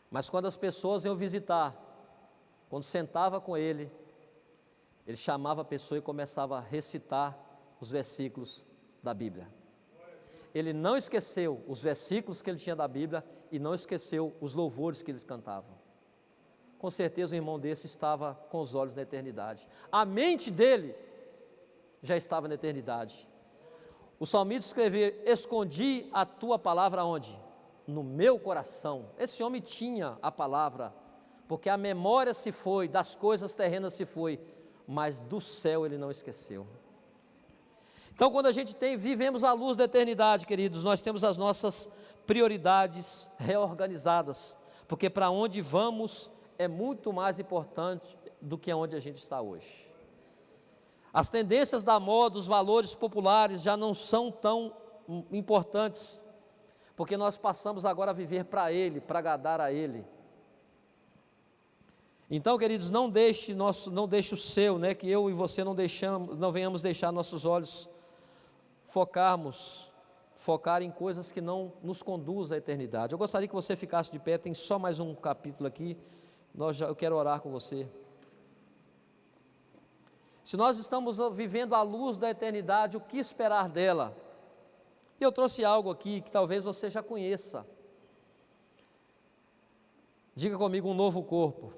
S1: Mas quando as pessoas iam visitar, quando sentava com ele chamava a pessoa e começava a recitar os versículos da Bíblia. Ele não esqueceu os versículos que ele tinha da Bíblia e não esqueceu os louvores que eles cantavam. Com certeza um irmão desse estava com os olhos na eternidade. A mente dele já estava na eternidade. O salmista escreveu: escondi a tua palavra onde? No meu coração. Esse homem tinha a palavra, porque a memória se foi, das coisas terrenas se foi, mas do céu ele não esqueceu. Então, quando a gente vivemos à luz da eternidade, queridos, nós temos as nossas prioridades reorganizadas, porque para onde vamos é muito mais importante do que onde a gente está hoje. As tendências da moda, os valores populares já não são tão importantes, porque nós passamos agora a viver para Ele, para agradar a Ele. Então, queridos, não deixe o seu, né, que eu e você não venhamos deixar nossos olhos focar em coisas que não nos conduzem à eternidade. Eu gostaria que você ficasse de pé, tem só mais um capítulo aqui, eu quero orar com você. Se nós estamos vivendo à luz da eternidade, o que esperar dela? E eu trouxe algo aqui que talvez você já conheça. Diga comigo: um novo corpo,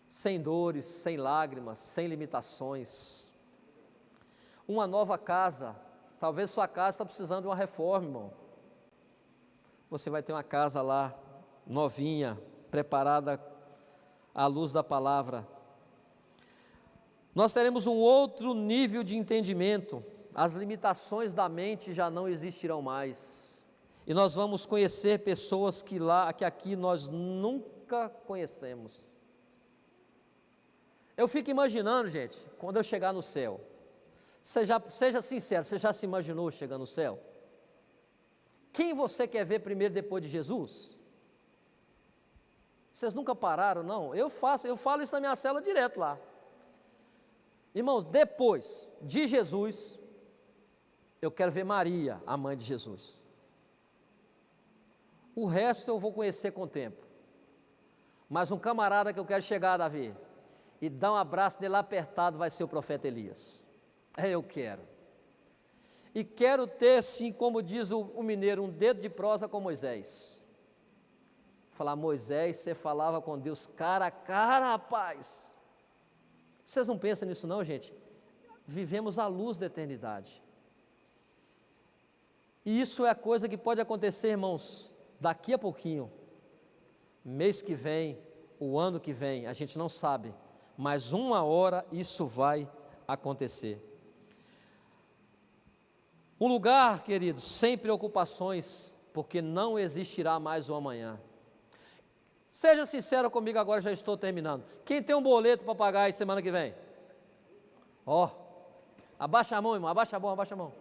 S1: sem dores, sem lágrimas, sem limitações. Uma nova casa. Talvez sua casa está precisando de uma reforma, irmão. Você vai ter uma casa lá, novinha, preparada à luz da palavra. Nós teremos um outro nível de entendimento. As limitações da mente já não existirão mais. E nós vamos conhecer pessoas que aqui nós nunca conhecemos. Eu fico imaginando, gente, quando eu chegar no céu. Seja sincero, você já se imaginou chegando no céu? Quem você quer ver primeiro depois de Jesus? Vocês nunca pararam, não? Eu falo isso na minha cela direto lá. Irmãos, depois de Jesus, eu quero ver Maria, a mãe de Jesus. O resto eu vou conhecer com o tempo. Mas um camarada que eu quero chegar, Davi, e dar um abraço dele apertado, vai ser o profeta Elias. Eu quero. E quero ter, sim, como diz o mineiro, um dedo de prosa com Moisés. Falar, Moisés, você falava com Deus cara a cara, rapaz. Vocês não pensam nisso não, gente? Vivemos à luz da eternidade. E isso é a coisa que pode acontecer, irmãos, daqui a pouquinho, mês que vem, o ano que vem, a gente não sabe, mas uma hora isso vai acontecer. Um lugar, queridos, sem preocupações, porque não existirá mais o amanhã. Seja sincero comigo agora, já estou terminando. Quem tem um boleto para pagar aí semana que vem? Abaixa a mão, irmão, abaixa a mão.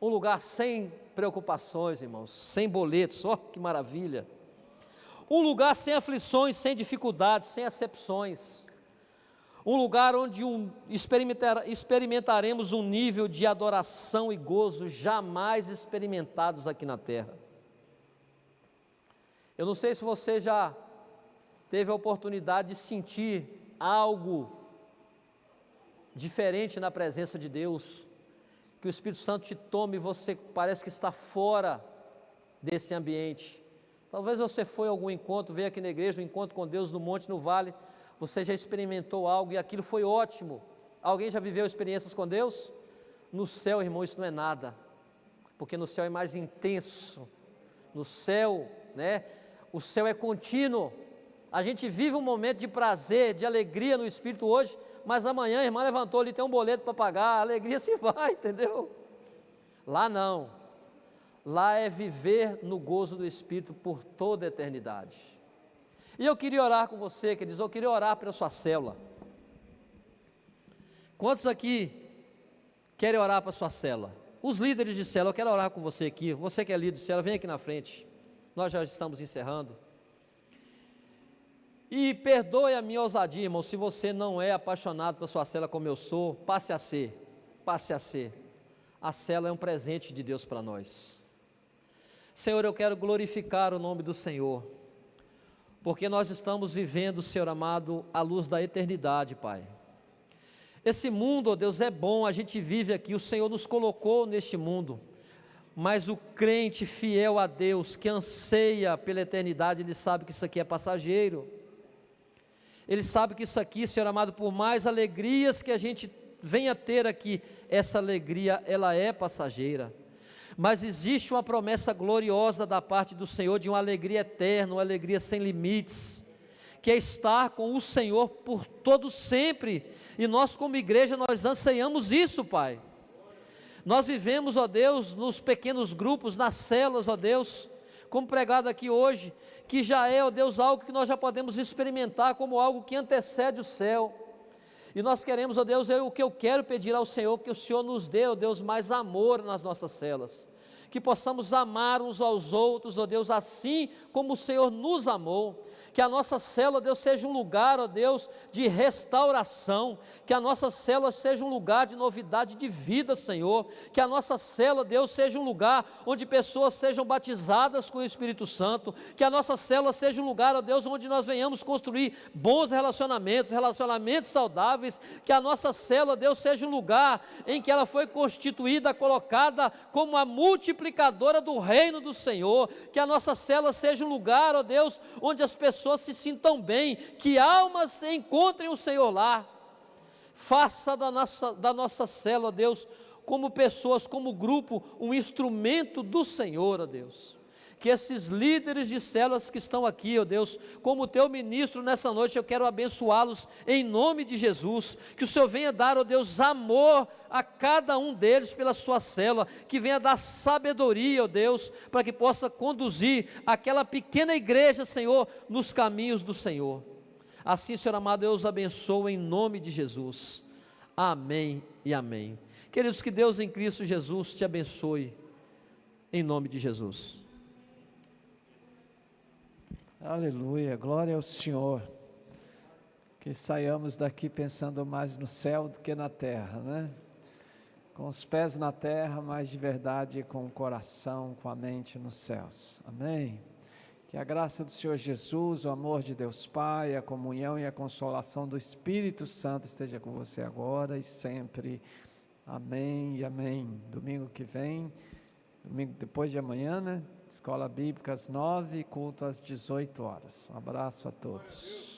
S1: Um lugar sem preocupações, irmãos, sem boletos, que maravilha. Um lugar sem aflições, sem dificuldades, sem acepções. Um lugar onde experimentaremos um nível de adoração e gozo jamais experimentados aqui na terra. Eu não sei se você já teve a oportunidade de sentir algo diferente na presença de Deus, que o Espírito Santo te tome e você parece que está fora desse ambiente. Talvez você foi a algum encontro, veio aqui na igreja, um encontro com Deus no monte, no vale, você já experimentou algo e aquilo foi ótimo. Alguém já viveu experiências com Deus? No céu, irmão, isso não é nada, porque no céu é mais intenso. No céu, o céu é contínuo. A gente vive um momento de prazer, de alegria no Espírito hoje, mas amanhã a irmã levantou ali, tem um boleto para pagar, a alegria se vai, entendeu? Lá não. Lá é viver no gozo do Espírito por toda a eternidade. E eu queria orar com você, queridos, eu queria orar pela sua célula. Quantos aqui querem orar para a sua célula? Os líderes de célula, eu quero orar com você aqui. Você que é líder de célula, vem aqui na frente. Nós já estamos encerrando. E perdoe a minha ousadia, irmão, se você não é apaixonado pela sua célula como eu sou, passe a ser. A célula é um presente de Deus para nós. Senhor, eu quero glorificar o nome do Senhor, porque nós estamos vivendo, Senhor amado, à luz da eternidade, Pai. Esse mundo, ó Deus, é bom, a gente vive aqui, o Senhor nos colocou neste mundo, mas o crente fiel a Deus, que anseia pela eternidade, ele sabe que isso aqui é passageiro. Ele sabe que isso aqui, Senhor amado, por mais alegrias que a gente venha ter aqui, essa alegria, ela é passageira. Mas existe uma promessa gloriosa da parte do Senhor, de uma alegria eterna, uma alegria sem limites, que é estar com o Senhor por todo sempre, e nós como igreja, nós anseiamos isso, Pai. Nós vivemos, ó Deus, nos pequenos grupos, nas células, ó Deus, como pregado aqui hoje, que já é, ó Deus, algo que nós já podemos experimentar como algo que antecede o céu. E nós queremos, ó Deus, o que eu quero pedir ao Senhor, que o Senhor nos dê, ó Deus, mais amor nas nossas células, que possamos amar uns aos outros, ó Deus, assim como o Senhor nos amou. Que a nossa célula, Deus, seja um lugar, ó Deus, de restauração, que a nossa célula seja um lugar de novidade de vida, Senhor, que a nossa célula, Deus, seja um lugar onde pessoas sejam batizadas com o Espírito Santo, que a nossa célula seja um lugar, ó Deus, onde nós venhamos construir bons relacionamentos saudáveis, que a nossa célula, Deus, seja um lugar em que ela foi constituída, colocada como a multiplicadora do reino do Senhor, que a nossa célula seja um lugar, ó Deus, onde as pessoas se sintam bem, que almas encontrem o Senhor lá. Faça da nossa célula, Deus, como pessoas, como grupo, um instrumento do Senhor, ó Deus. Que esses líderes de células que estão aqui, ó Deus, como teu ministro nessa noite, eu quero abençoá-los em nome de Jesus. Que o Senhor venha dar, ó Deus, amor a cada um deles pela sua célula, que venha dar sabedoria, ó Deus, para que possa conduzir aquela pequena igreja, Senhor, nos caminhos do Senhor. Assim, Senhor amado, eu os abençoo em nome de Jesus. Amém e amém. Queridos, que Deus em Cristo Jesus te abençoe em nome de Jesus.
S2: Aleluia, glória ao Senhor. Que saiamos daqui pensando mais no céu do que na terra, né? com os pés na terra, mas de verdade com o coração, com a mente nos céus. Amém? Que a graça do Senhor Jesus, o amor de Deus Pai, a comunhão e a consolação do Espírito Santo esteja com você agora e sempre. Amém e amém. Domingo que vem, domingo depois de amanhã, né? Escola Bíblica às 9h, culto às 18 horas. Um abraço a todos.